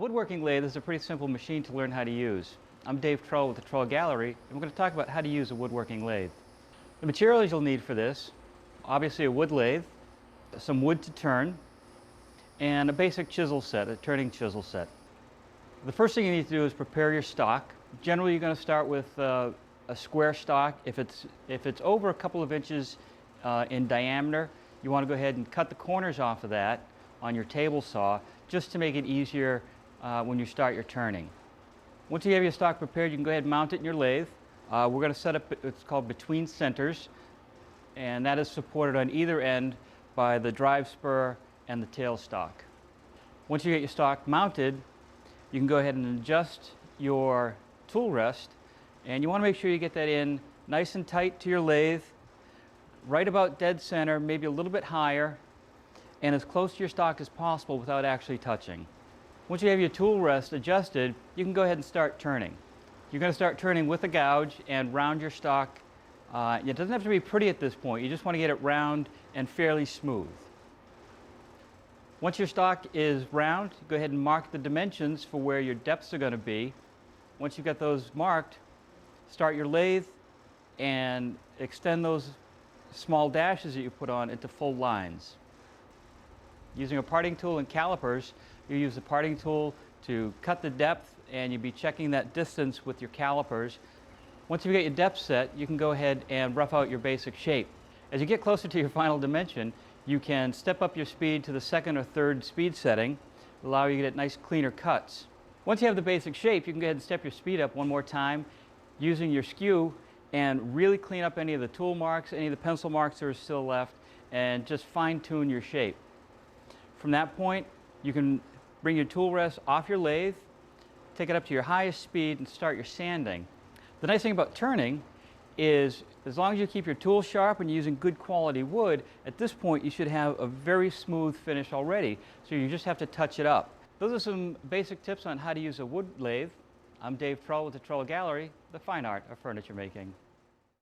Woodworking lathe is a pretty simple machine to learn how to use. I'm Dave Trull with the Trull Gallery, and we're going to talk about how to use a woodworking lathe. The materials you'll need for this, obviously a wood lathe, some wood to turn, and a basic chisel set, a turning chisel set. The first thing you need to do is prepare your stock. Generally you're going to start with a square stock. If it's over a couple of inches in diameter, you want to go ahead and cut the corners off of that on your table saw just to make it easier when you start your turning. Once you have your stock prepared, you can go ahead and mount it in your lathe. We're going to set up what's called between centers, and that is supported on either end by the drive spur and the tail stock. Once you get your stock mounted, you can go ahead and adjust your tool rest, and you want to make sure you get that in nice and tight to your lathe, right about dead center, maybe a little bit higher, and as close to your stock as possible without actually touching. Once you have your tool rest adjusted, you can go ahead and start turning. You're going to start turning with a gouge and round your stock. It doesn't have to be pretty at this point. You just want to get it round and fairly smooth. Once your stock is round, go ahead and mark the dimensions for where your depths are going to be. Once you've got those marked, start your lathe and extend those small dashes that you put on into full lines. Using a parting tool and calipers, you use the parting tool to cut the depth, and you'll be checking that distance with your calipers. Once you get your depth set, you can go ahead and rough out your basic shape. As you get closer to your final dimension, you can step up your speed to the second or third speed setting, allow you to get nice cleaner cuts. Once you have the basic shape, you can go ahead and step your speed up one more time using your skew and really clean up any of the tool marks, any of the pencil marks that are still left, and just fine-tune your shape. From that point, you can bring your tool rest off your lathe, take it up to your highest speed, and start your sanding. The nice thing about turning is, as long as you keep your tool sharp and you're using good quality wood, at this point you should have a very smooth finish already, so you just have to touch it up. Those are some basic tips on how to use a wood lathe. I'm Dave Trull with the Trull Gallery, the fine art of furniture making.